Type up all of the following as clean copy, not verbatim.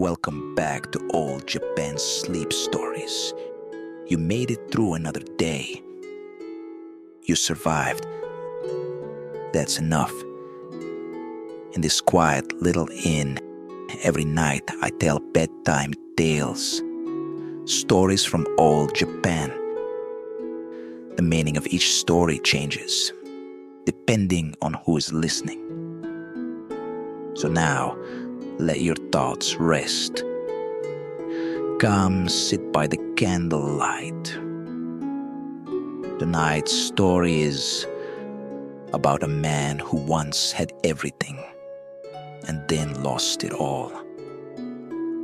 welcome back to Old Japan's Sleep Stories. You made it through another day. You survived. That's enough. In this quiet little inn, every night I tell bedtime tales, stories from old Japan. The meaning of each story changes, depending on who is listening. So now, let your thoughts rest. Come sit by the candlelight. Tonight's story is about a man who once had everything and then lost it all.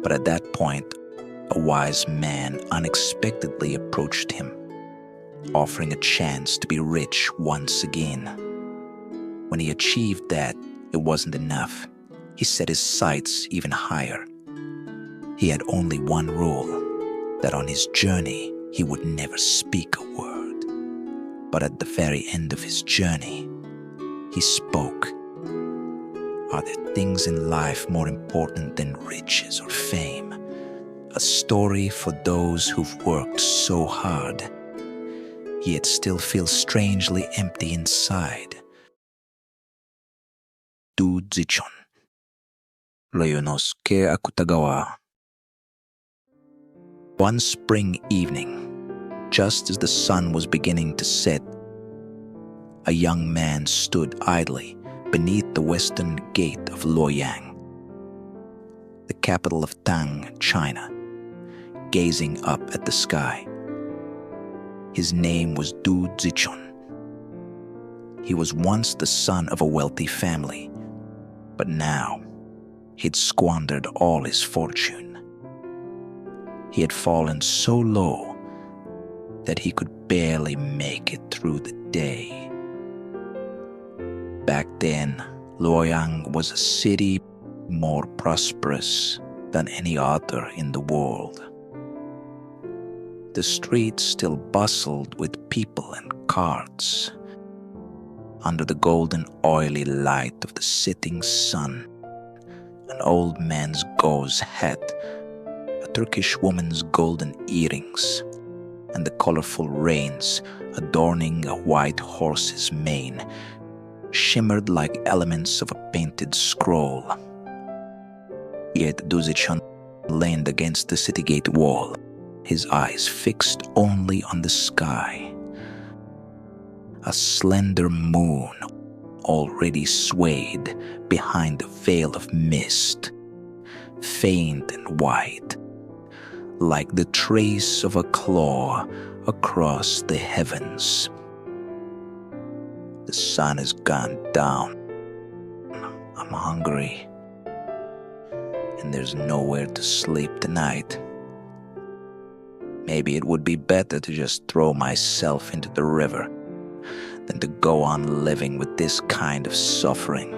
But at that point, a wise man unexpectedly approached him, offering a chance to be rich once again. When he achieved that, it wasn't enough. He set his sights even higher. He had only one rule, that on his journey he would never speak a word. But at the very end of his journey, he spoke. Are there things in life more important than riches or fame? A story for those who've worked so hard, yet still feel strangely empty inside. Zichun. Ryunosuke Akutagawa. One spring evening, just as the sun was beginning to set, a young man stood idly beneath the western gate of Luoyang, the capital of Tang, China, gazing up at the sky. His name was Zichun. He was once the son of a wealthy family, but now he'd squandered all his fortune. He had fallen so low that he could barely make it through the day. Back then, Luoyang was a city more prosperous than any other in the world. The streets still bustled with people and carts. Under the golden oily light of the setting sun, an old man's gauze hat, a Turkish woman's golden earrings, and the colorful reins adorning a white horse's mane shimmered like elements of a painted scroll. Yet Zichun leaned against the city gate wall, his eyes fixed only on the sky. A slender moon already swayed behind a veil of mist, faint and white, like the trace of a claw across the heavens. The sun has gone down. I'm hungry, and there's nowhere to sleep tonight. Maybe it would be better to just throw myself into the river than to go on living with this kind of suffering.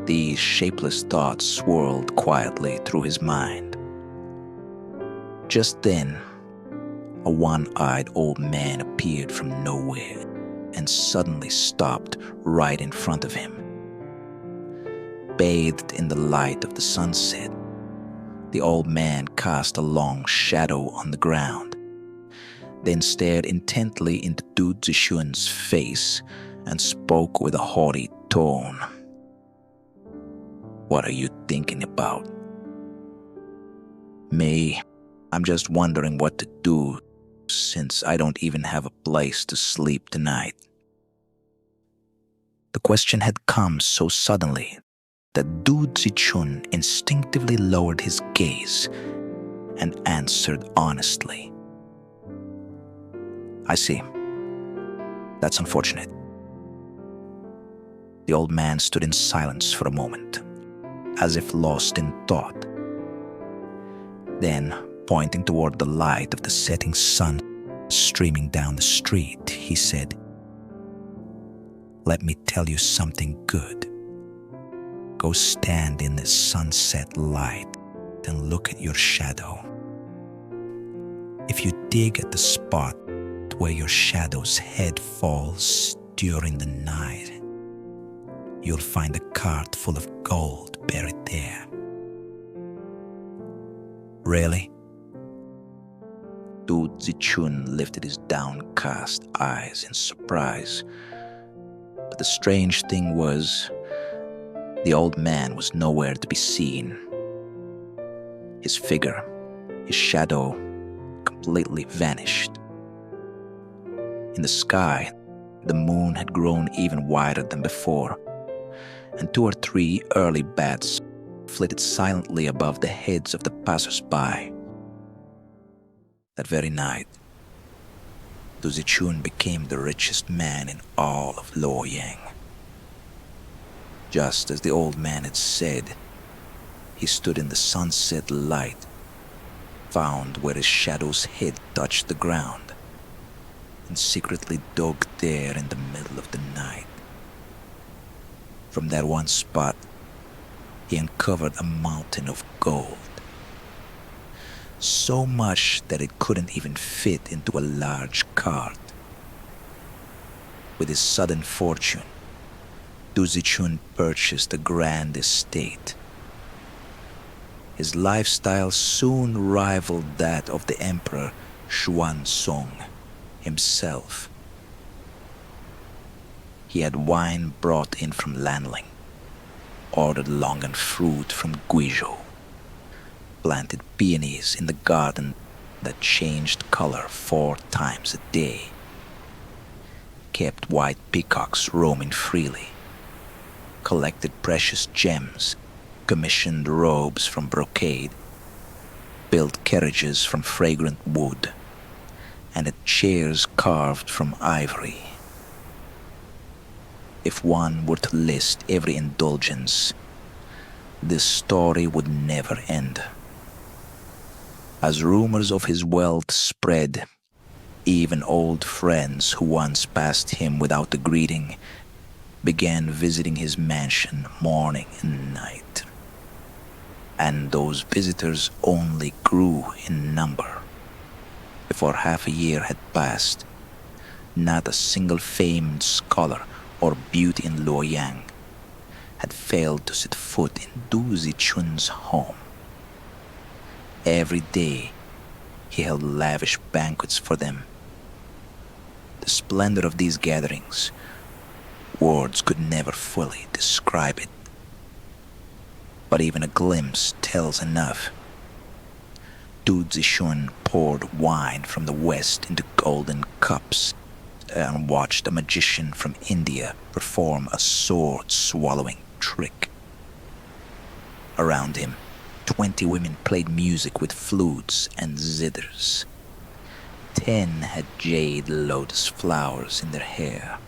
These shapeless thoughts swirled quietly through his mind. Just then, a one-eyed old man appeared from nowhere and suddenly stopped right in front of him. Bathed in the light of the sunset, the old man cast a long shadow on the ground, then stared intently into Zichun's face and spoke with a haughty tone. What are you thinking about? Me, I'm just wondering what to do since I don't even have a place to sleep tonight. The question had come so suddenly that Zichun instinctively lowered his gaze and answered honestly. I see. That's unfortunate. The old man stood in silence for a moment, as if lost in thought. Then, pointing toward the light of the setting sun streaming down the street, he said, "Let me tell you something good. Go stand in the sunset light and look at your shadow. If you dig at the spot where your shadow's head falls during the night, you'll find a cart full of gold buried there. Really? Du Zichun lifted his downcast eyes in surprise. But the strange thing was, the old man was nowhere to be seen. His figure, his shadow, completely vanished. In the sky, the moon had grown even wider than before, and 2 or 3 early bats flitted silently above the heads of the passers-by. That very night, Du Zichun became the richest man in all of Luoyang. Just as the old man had said, he stood in the sunset light, found where his shadow's head touched the ground, and secretly dug there in the middle of the night. From that one spot, he uncovered a mountain of gold, so much that it couldn't even fit into a large cart. With his sudden fortune, Du Zichun purchased a grand estate. His lifestyle soon rivaled that of the Emperor Xuanzong himself. He had wine brought in from Lanling, ordered longan fruit from Guizhou, planted peonies in the garden that changed color 4 times a day, kept white peacocks roaming freely, collected precious gems, commissioned robes from brocade, built carriages from fragrant wood, and had chairs carved from ivory. If one were to list every indulgence, this story would never end. As rumors of his wealth spread, even old friends who once passed him without a greeting began visiting his mansion morning and night. And those visitors only grew in number. Before half a year had passed, not a single famed scholar or beauty in Luoyang had failed to set foot in Du Zichun's home. Every day, he held lavish banquets for them. The splendor of these gatherings, words could never fully describe it. But even a glimpse tells enough. Du Zichun poured wine from the west into golden cups and watched a magician from India perform a sword-swallowing trick. Around him, 20 women played music with flutes and zithers. 10 had jade lotus flowers in their hair.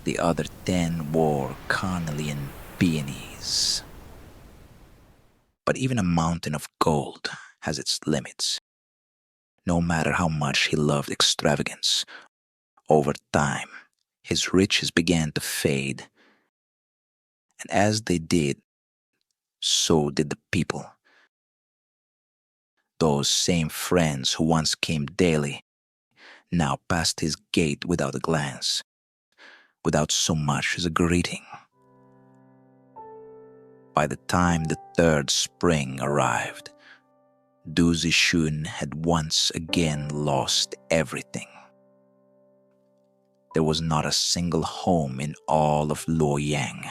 The other 10 wore carnelian peonies. But even a mountain of gold has its limits. No matter how much he loved extravagance, over time, his riches began to fade. And as they did, so did the people. Those same friends who once came daily now passed his gate without a glance, without so much as a greeting. By the time the 3rd spring arrived, Du Zichun had once again lost everything. There was not a single home in all of Luoyang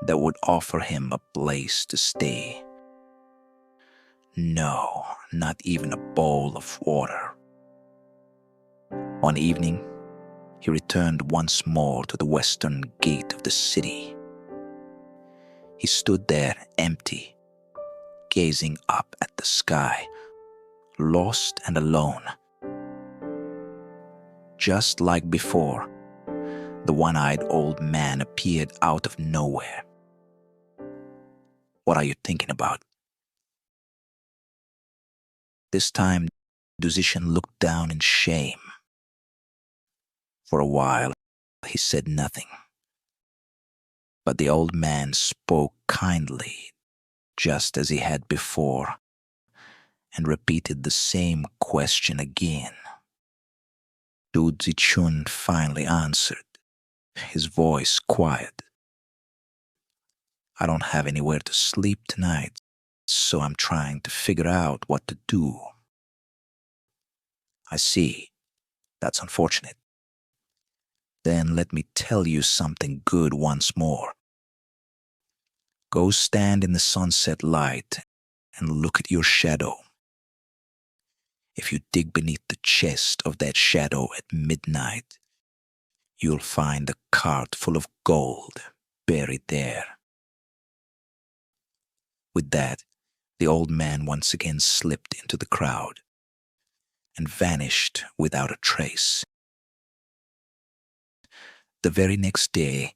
that would offer him a place to stay. No, not even a bowl of water. One evening, he returned once more to the western gate of the city. He stood there empty, gazing up at the sky, lost and alone. Just like before, the one-eyed old man appeared out of nowhere. "What are you thinking about?" This time, Du Zichun looked down in shame. For a while, he said nothing. But the old man spoke kindly, just as he had before, and repeated the same question again. Du Zichun finally answered, his voice quiet I don't have anywhere to sleep tonight, so I'm trying to figure out what to do. I see. That's unfortunate. Then let me tell you something good once more. Go stand in the sunset light and look at your shadow. If you dig beneath the chest of that shadow at midnight, you'll find a cart full of gold buried there. With that, the old man once again slipped into the crowd and vanished without a trace. The very next day,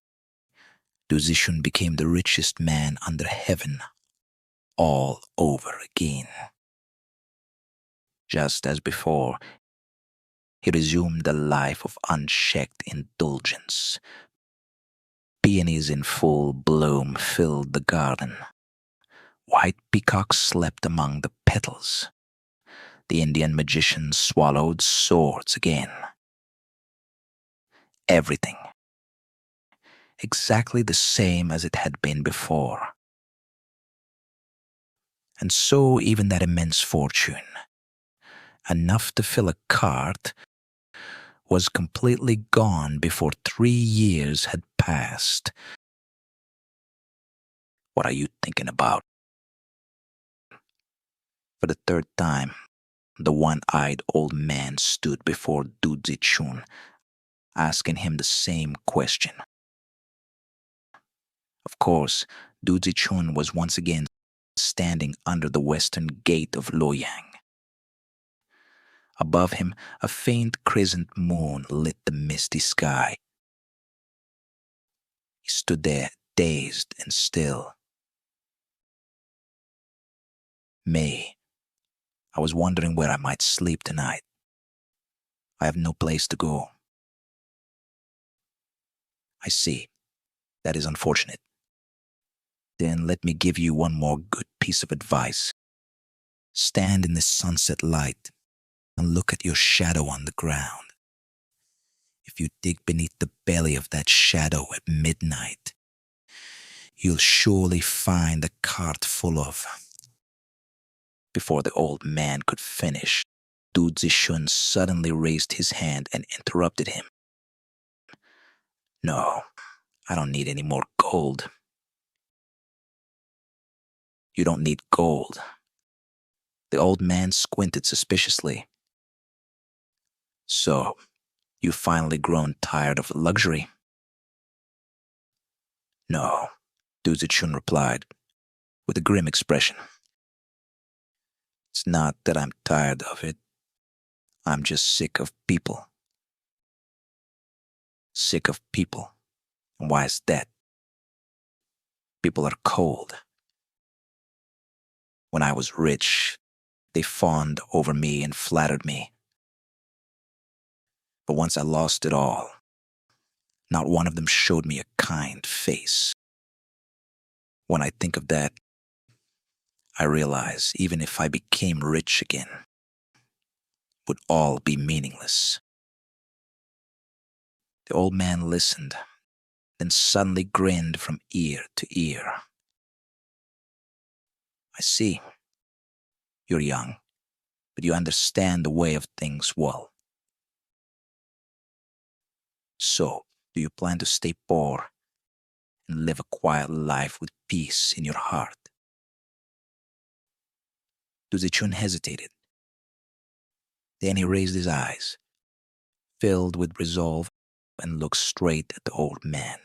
Zichun became the richest man under heaven all over again. Just as before, he resumed a life of unchecked indulgence. Peonies in full bloom filled the garden. White peacocks slept among the petals. The Indian magician swallowed swords again. Everything, exactly the same as it had been before. And so even that immense fortune, enough to fill a cart, was completely gone before 3 years had passed. What are you thinking about? For the third time, the one-eyed old man stood before Zichun, asking him the same question. Of course, Zichun was once again standing under the western gate of Luoyang. Above him, a faint crescent moon lit the misty sky. He stood there, dazed and still. May, I was wondering where I might sleep tonight. I have no place to go. I see. That is unfortunate. Then let me give you one more good piece of advice. Stand in the sunset light and look at your shadow on the ground. If you dig beneath the belly of that shadow at midnight, you'll surely find a cart full of... Before the old man could finish, Zichun suddenly raised his hand and interrupted him. No, I don't need any more gold. You don't need gold. The old man squinted suspiciously. So, you've finally grown tired of luxury? No, Zichun replied, with a grim expression. It's not that I'm tired of it. I'm just sick of people. Sick of people. And why is that? People are cold. When I was rich, they fawned over me and flattered me. But once I lost it all, not one of them showed me a kind face. When I think of that, I realize even if I became rich again, it would all be meaningless. The old man listened, then suddenly grinned from ear to ear. I see. You're young, but you understand the way of things well. So, do you plan to stay poor and live a quiet life with peace in your heart? Zichun hesitated. Then he raised his eyes, filled with resolve, and looked straight at the old man.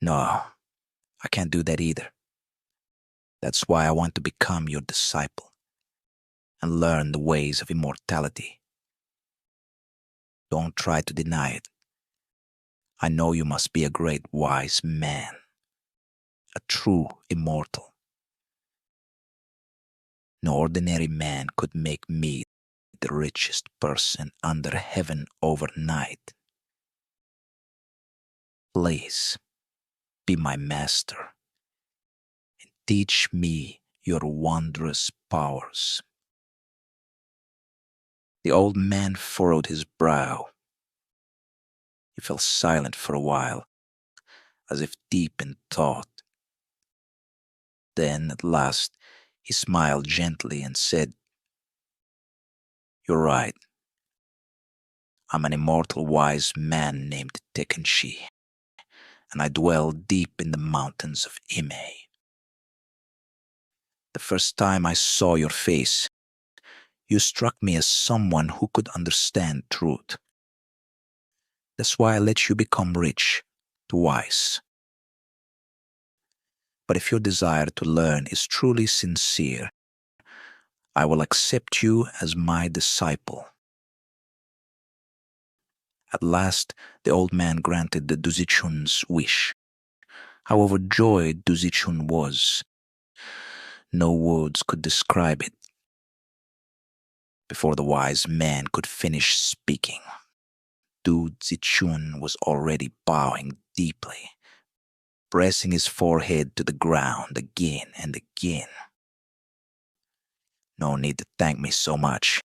No, I can't do that either. That's why I want to become your disciple and learn the ways of immortality. Don't try to deny it. I know you must be a great wise man, a true immortal. No ordinary man could make me the richest person under heaven overnight. Please, be my master and teach me your wondrous powers. The old man furrowed his brow. He fell silent for a while, as if deep in thought. Then, at last, he smiled gently and said, "You're right. I'm an immortal wise man named Tekenshi, and I dwell deep in the mountains of Ime. The first time I saw your face, you struck me as someone who could understand truth. That's why I let you become rich, to wise. But if your desire to learn is truly sincere, I will accept you as my disciple." At last, the old man granted the Zichun's wish. How overjoyed Zichun was, no words could describe it. Before the wise man could finish speaking, Zichun was already bowing deeply, pressing his forehead to the ground again and again. "No need to thank me so much.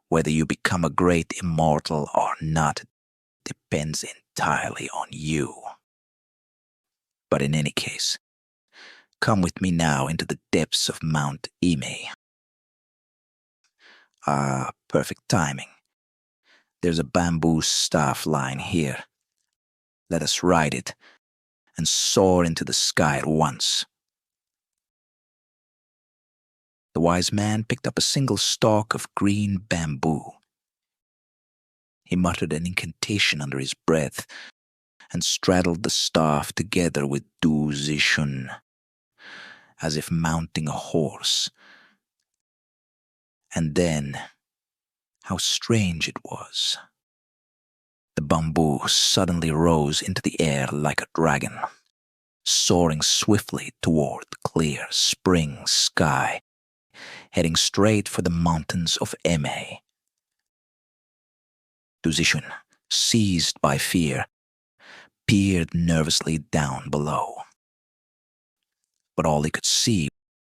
Whether you become a great immortal or not depends entirely on you. But in any case, come with me now into the depths of Mount Ime." Perfect timing. There's a bamboo staff lying here. Let us ride it and soar into the sky at once. The wise man picked up a single stalk of green bamboo. He muttered an incantation under his breath and straddled the staff together with Zichun, as if mounting a horse. And then, how strange it was. The bamboo suddenly rose into the air like a dragon, soaring swiftly toward the clear spring sky, heading straight for the mountains of Eme. Zichun, seized by fear, peered nervously down below. But all he could see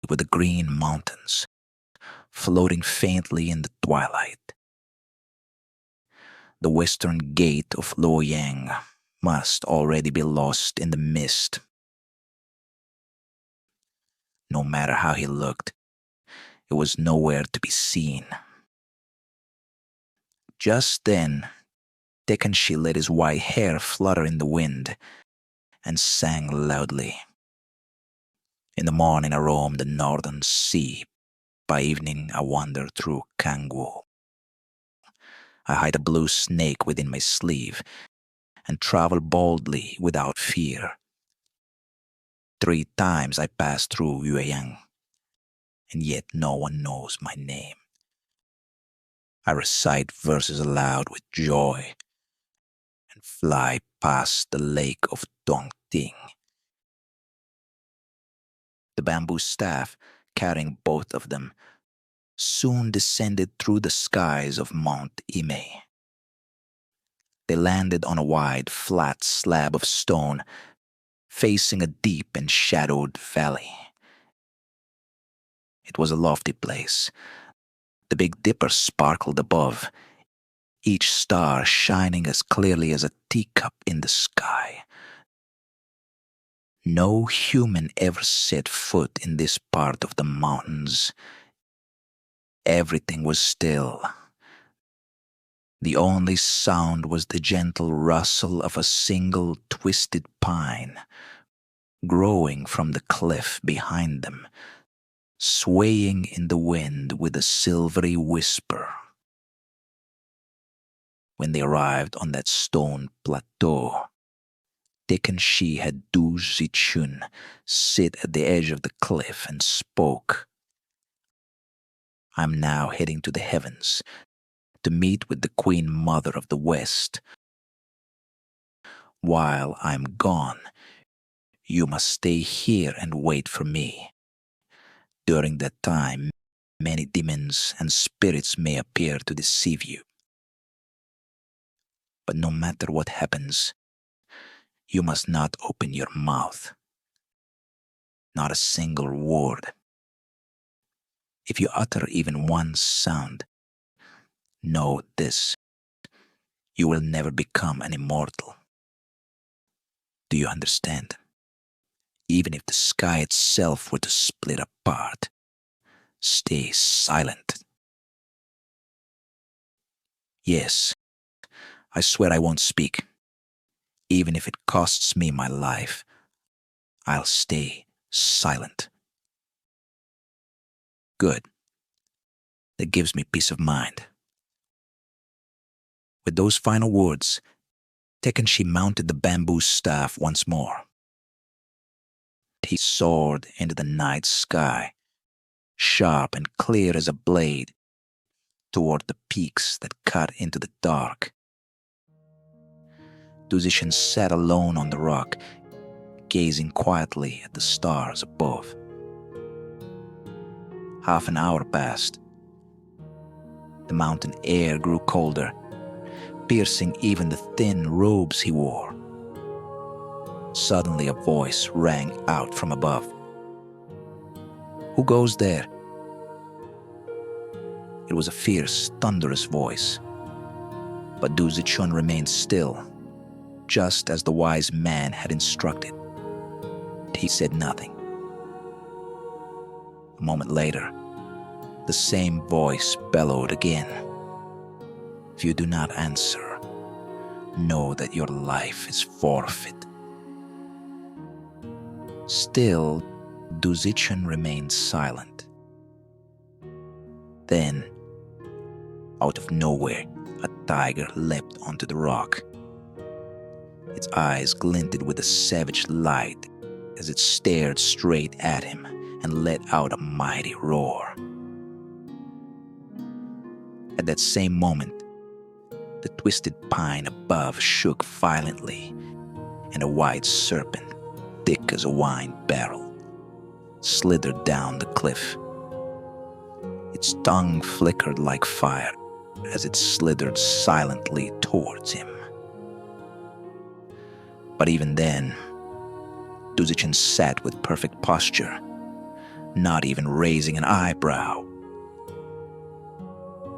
were the green mountains, floating faintly in the twilight. The western gate of Luoyang must already be lost in the mist. No matter how he looked, it was nowhere to be seen. Just then, Tekenshi let his white hair flutter in the wind and sang loudly. "In the morning I roam the northern sea. By evening I wander through Kangwu. I hide a blue snake within my sleeve and travel boldly without fear. 3 times I pass through Luoyang, and yet no one knows my name. I recite verses aloud with joy and fly past the lake of Dongting." The bamboo staff, carrying both of them, soon descended through the skies of Mount Ime. They landed on a wide, flat slab of stone, facing a deep and shadowed valley. It was a lofty place. The Big Dipper sparkled above, each star shining as clearly as a teacup in the sky. No human ever set foot in this part of the mountains. Everything was still. The only sound was the gentle rustle of a single twisted pine, growing from the cliff behind them, swaying in the wind with a silvery whisper. When they arrived on that stone plateau, Tekenshi had Zichun sit at the edge of the cliff and spoke. "I'm now heading to the heavens to meet with the Queen Mother of the West. While I'm gone, you must stay here and wait for me. During that time, many demons and spirits may appear to deceive you. But no matter what happens, you must not open your mouth. Not a single word. If you utter even one sound, know this: you will never become an immortal. Do you understand? Even if the sky itself were to split apart, stay silent. Yes, I swear I won't speak. Even if it costs me my life, I'll stay silent. Good. That gives me peace of mind. With those final words, Tekenshi mounted the bamboo staff once more. He soared into the night sky, sharp and clear as a blade, toward the peaks that cut into the dark. Zichun sat alone on the rock, gazing quietly at the stars above. Half an hour passed. The mountain air grew colder, piercing even the thin robes he wore. Suddenly a voice rang out from above. "Who goes there?" It was a fierce, thunderous voice. But Zichun remained still, just as the wise man had instructed. He said nothing. A moment later, the same voice bellowed again. "If you do not answer, know that your life is forfeit." Still, Zichun remained silent. Then, out of nowhere, a tiger leapt onto the rock. Its eyes glinted with a savage light as it stared straight at him and let out a mighty roar. At that same moment, the twisted pine above shook violently, and a white serpent, thick as a wine barrel, slithered down the cliff. Its tongue flickered like fire as it slithered silently towards him. But even then, Zichun sat with perfect posture, not even raising an eyebrow.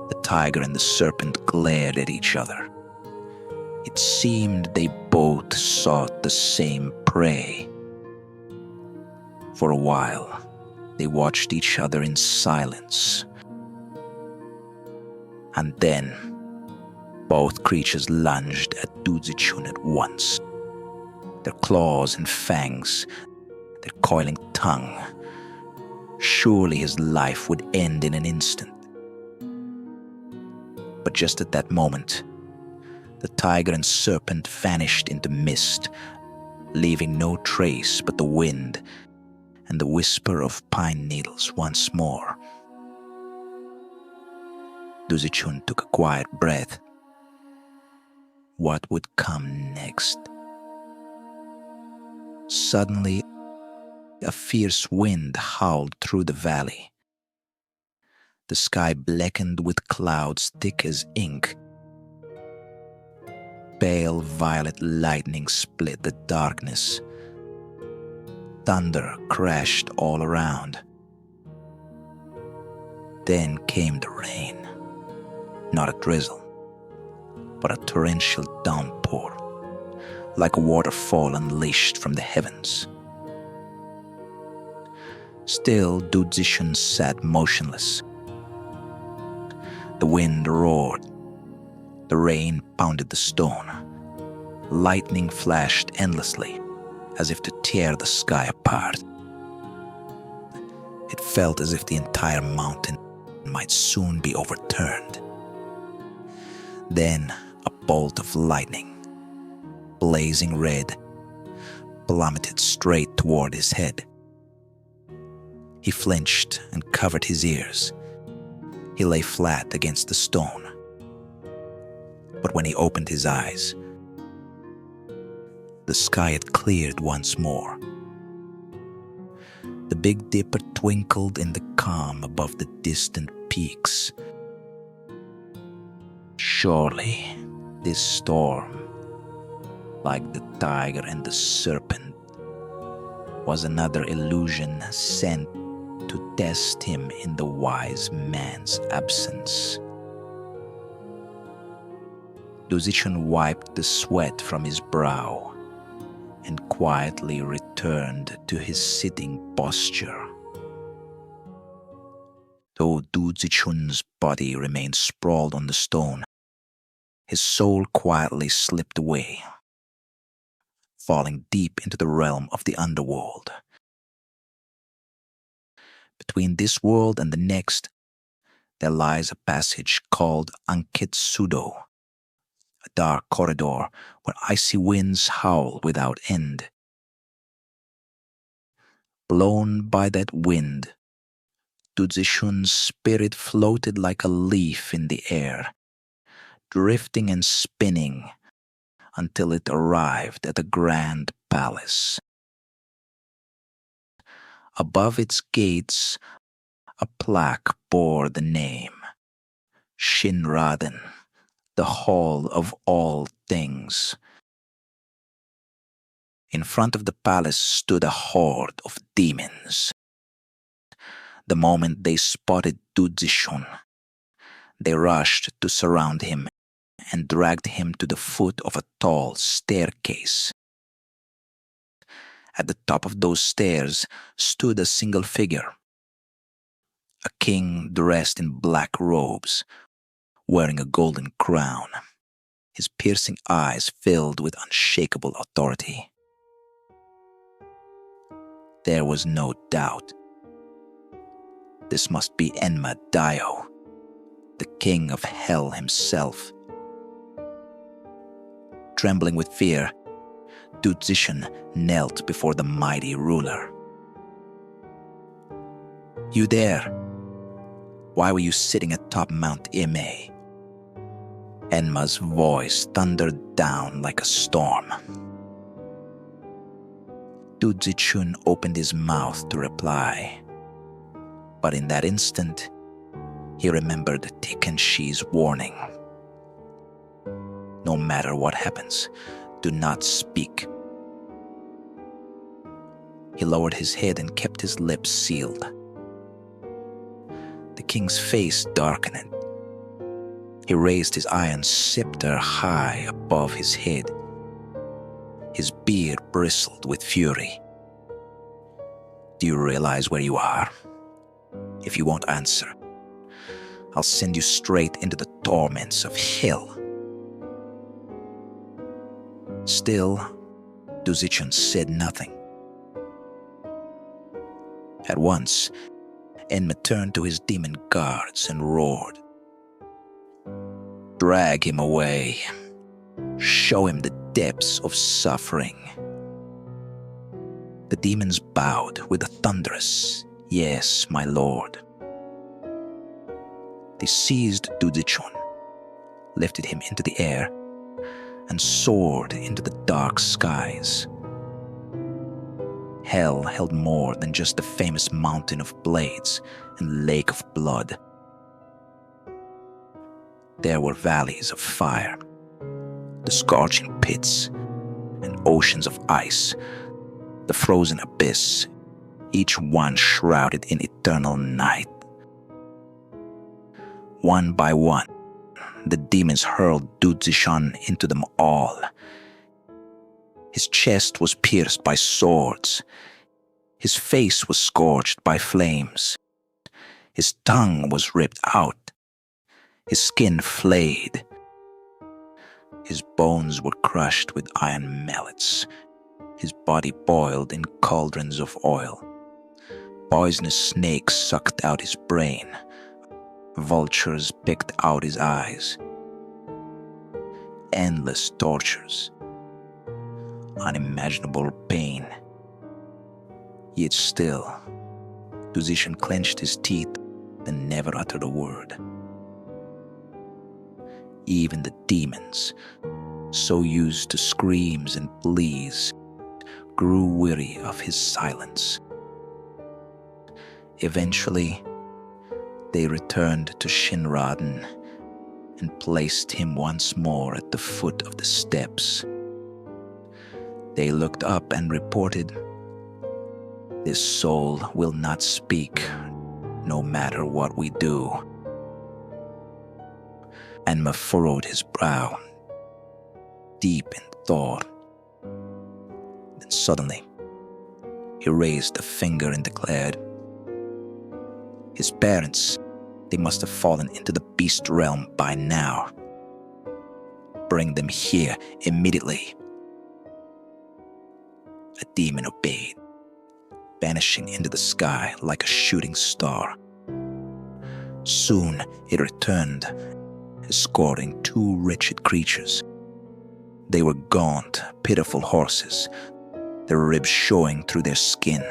The tiger and the serpent glared at each other. It seemed they both sought the same prey. For a while, they watched each other in silence. And then, both creatures lunged at Zichun at once. Their claws and fangs, their coiling tongue. Surely his life would end in an instant. But just at that moment, the tiger and serpent vanished into mist, leaving no trace but the wind and the whisper of pine needles once more. Zichun took a quiet breath. What would come next? Suddenly, a fierce wind howled through the valley. The sky blackened with clouds thick as ink. Pale violet lightning split the darkness. Thunder crashed all around. Then came the rain. Not a drizzle, but a torrential downpour, like a waterfall unleashed from the heavens. Still, Zichun sat motionless. The wind roared. The rain pounded the stone. Lightning flashed endlessly, as if to tear the sky apart. It felt as if the entire mountain might soon be overturned. Then a bolt of lightning, blazing red, plummeted straight toward his head. He flinched and covered his ears. He lay flat against the stone. But when he opened his eyes, the sky had cleared once more. The Big Dipper twinkled in the calm above the distant peaks. Surely, this storm, like the tiger and the serpent, was another illusion sent to test him in the wise man's absence. Zichun wiped the sweat from his brow and quietly returned to his sitting posture. Though Du Zichun's body remained sprawled on the stone, his soul quietly slipped away, falling deep into the realm of the underworld. Between this world and the next, there lies a passage called Anketsudo, a dark corridor where icy winds howl without end. Blown by that wind, Dudzishun's spirit floated like a leaf in the air, drifting and spinning until it arrived at a grand palace. Above its gates, a plaque bore the name Shinraden, the Hall of All Things. In front of the palace stood a horde of demons. The moment they spotted Dudzishun, they rushed to surround him and dragged him to the foot of a tall staircase. At the top of those stairs stood a single figure, a king dressed in black robes, wearing a golden crown, his piercing eyes filled with unshakable authority. There was no doubt. This must be Enma Daio, the king of hell himself. Trembling with fear, Dudzishan knelt before the mighty ruler. "You there? Why were you sitting atop Mount Ime?" Enma's voice thundered down like a storm. Dudzichun opened his mouth to reply, but in that instant, he remembered Tikenshi's warning. No matter what happens, do not speak. He lowered his head and kept his lips sealed. The king's face darkened. He raised his iron scepter high above his head. His beard bristled with fury. "Do you realize where you are? If you won't answer, I'll send you straight into the torments of hell." Still, Duzichun said nothing. At once, Enma turned to his demon guards and roared, "Drag him away. Show him the depths of suffering." The demons bowed with a thunderous, "Yes, my lord." They seized Duzichun, lifted him into the air, and soared into the dark skies. Hell held more than just the famous mountain of blades and lake of blood. There were valleys of fire, the scorching pits, and oceans of ice, the frozen abyss, each one shrouded in eternal night. One by one, the demons hurled Dudzishan into them all. His chest was pierced by swords. His face was scorched by flames. His tongue was ripped out. His skin flayed. His bones were crushed with iron mallets. His body boiled in cauldrons of oil. Poisonous snakes sucked out his brain. Vultures picked out his eyes. Endless tortures. Unimaginable pain. Yet still, Duzishan clenched his teeth and never uttered a word. Even the demons, so used to screams and pleas, grew weary of his silence. Eventually, they returned to Shinraden and placed him once more at the foot of the steps. They looked up and reported, "This soul will not speak, no matter what we do." Enma furrowed his brow, deep in thought. Then suddenly, he raised a finger and declared, "His parents, they must have fallen into the beast realm by now. Bring them here immediately." A demon obeyed, vanishing into the sky like a shooting star. Soon it returned, escorting two wretched creatures. They were gaunt, pitiful horses, their ribs showing through their skin.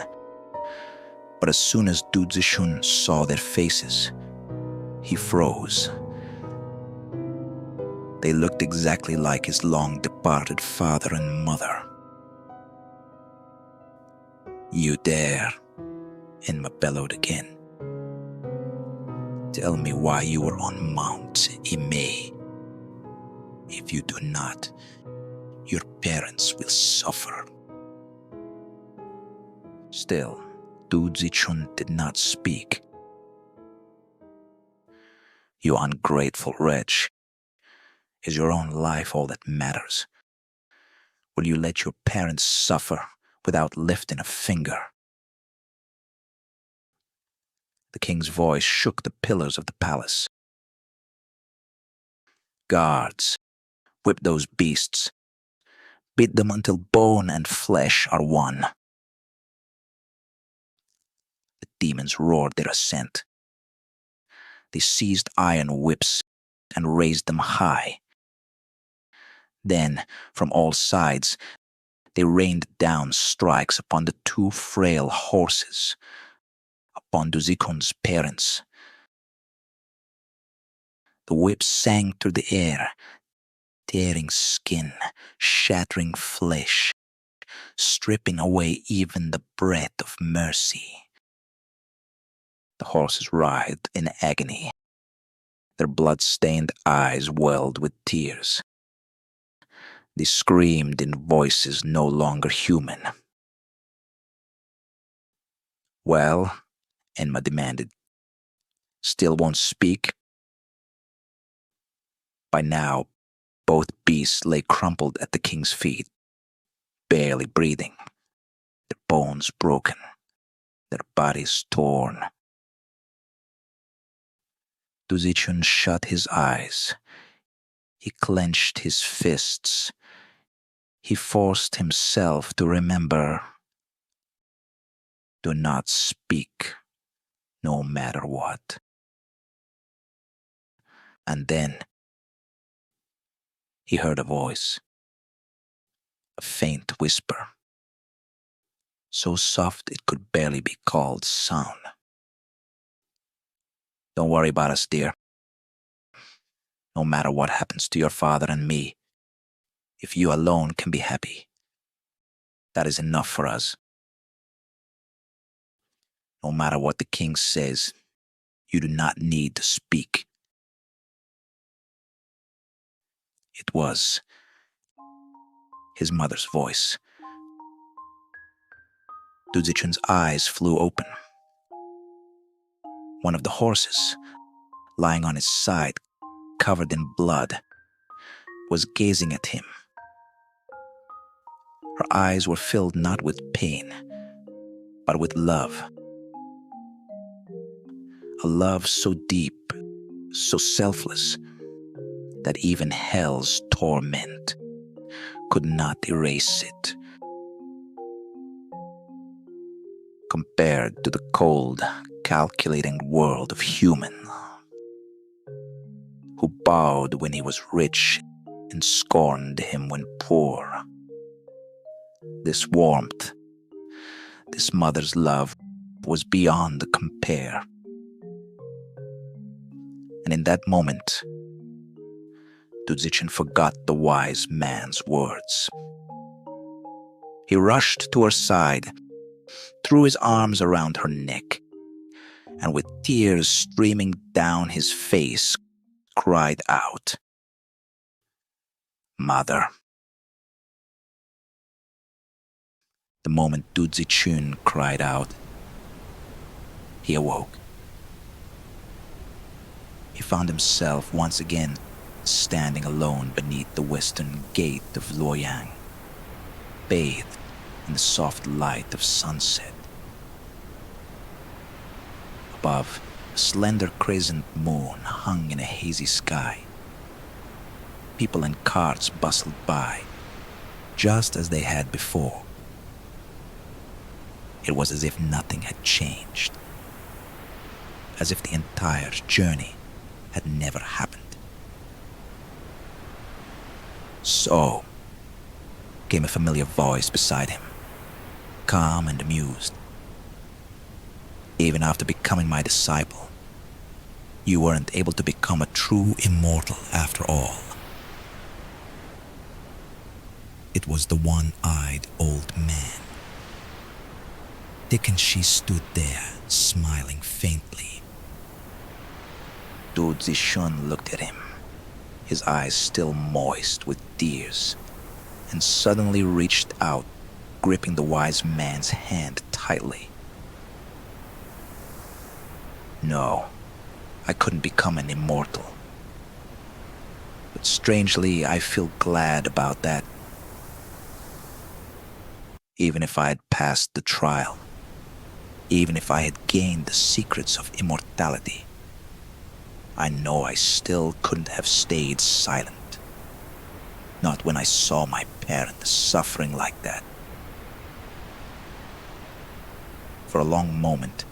But as soon as Zichun saw their faces, he froze. They looked exactly like his long-departed father and mother. "You dare," Enma bellowed again. "Tell me why you were on Mount Ime. If you do not, your parents will suffer." Still, Zichun did not speak. "You ungrateful wretch. Is your own life all that matters? Will you let your parents suffer without lifting a finger?" The king's voice shook the pillars of the palace. "Guards, whip those beasts. Beat them until bone and flesh are one." The demons roared their assent. They seized iron whips and raised them high. Then, from all sides, they rained down strikes upon the two frail horses, upon Zichun's parents. The whips sang through the air, tearing skin, shattering flesh, stripping away even the breath of mercy. The horses writhed in agony. Their blood-stained eyes welled with tears. They screamed in voices no longer human. "Well," Enma demanded, "still won't speak?" By now, both beasts lay crumpled at the king's feet, barely breathing, their bones broken, their bodies torn. Zichun shut his eyes. He clenched his fists. He forced himself to remember. Do not speak, no matter what. And then he heard a voice, a faint whisper, so soft it could barely be called sound. "Don't worry about us, dear. No matter what happens to your father and me, if you alone can be happy, that is enough for us. No matter what the king says, you do not need to speak." It was his mother's voice. Zichun's eyes flew open. One of the horses, lying on his side, covered in blood, was gazing at him. Her eyes were filled not with pain, but with love. A love so deep, so selfless, that even hell's torment could not erase it. Compared to the cold, calculating world of human, who bowed when he was rich and scorned him when poor. This warmth, this mother's love, was beyond compare. And in that moment, Zichun forgot the wise man's words. He rushed to her side, threw his arms around her neck, and with tears streaming down his face, cried out, "Mother." The moment Zichun cried out, he awoke. He found himself once again standing alone beneath the western gate of Luoyang, bathed in the soft light of sunset. Above, a slender crescent moon hung in a hazy sky. People and carts bustled by, just as they had before. It was as if nothing had changed, as if the entire journey had never happened. "So," came a familiar voice beside him, calm and amused. "Even after becoming my disciple, you weren't able to become a true immortal after all." It was the one-eyed old man. Dick and she stood there, smiling faintly. Dude Zichun looked at him, his eyes still moist with tears, and suddenly reached out, gripping the wise man's hand tightly. "No, I couldn't become an immortal. But strangely, I feel glad about that. Even if I had passed the trial, even if I had gained the secrets of immortality, I know I still couldn't have stayed silent. Not when I saw my parent suffering like that." For a long moment,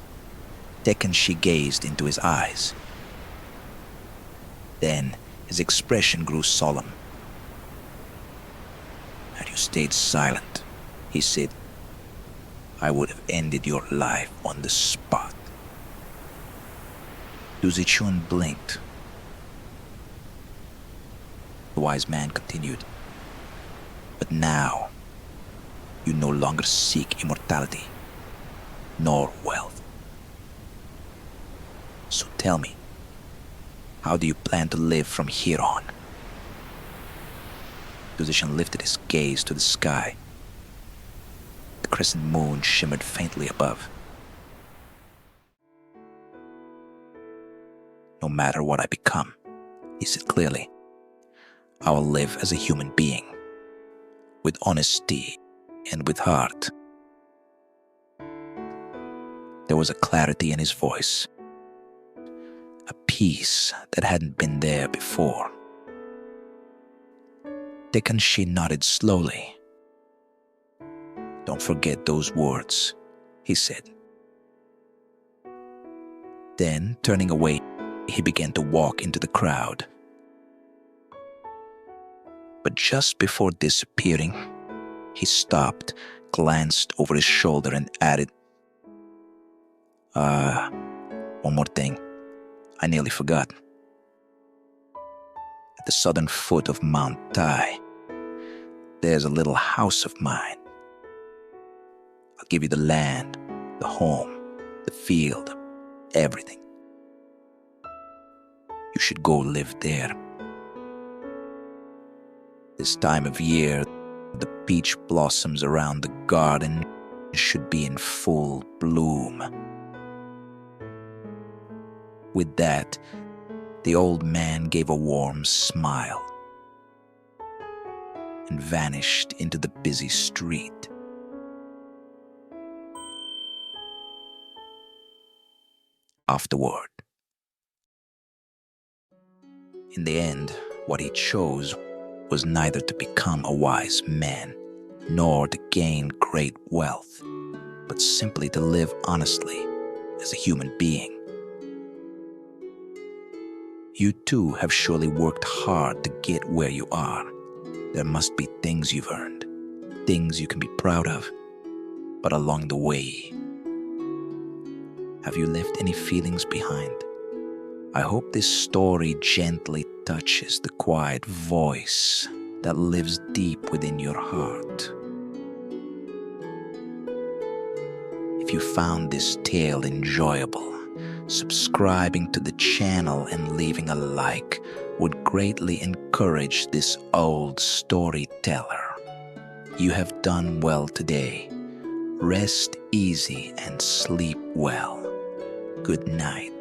Dick and she gazed into his eyes. Then his expression grew solemn. "Had you stayed silent," he said, "I would have ended your life on the spot." Zichun blinked. The wise man continued, "But now, you no longer seek immortality, nor wealth. So tell me, how do you plan to live from here on?" Zichun lifted his gaze to the sky. The crescent moon shimmered faintly above. "No matter what I become," he said clearly, "I will live as a human being, with honesty and with heart." There was a clarity in his voice, a peace that hadn't been there before. Dick and she nodded slowly. "Don't forget those words," he said. Then, turning away, he began to walk into the crowd. But just before disappearing, he stopped, glanced over his shoulder, and added, One more thing. I nearly forgot. At the southern foot of Mount Tai, there's a little house of mine. I'll give you the land, the home, the field, everything. You should go live there. This time of year, the peach blossoms around the garden should be in full bloom." With that, the old man gave a warm smile and vanished into the busy street. Afterward, in the end, what he chose was neither to become a wise man nor to gain great wealth, but simply to live honestly as a human being. You too have surely worked hard to get where you are. There must be things you've earned, things you can be proud of. But along the way, have you left any feelings behind? I hope this story gently touches the quiet voice that lives deep within your heart. If you found this tale enjoyable, subscribing to the channel and leaving a like would greatly encourage this old storyteller. You have done well today. Rest easy and sleep well. Good night.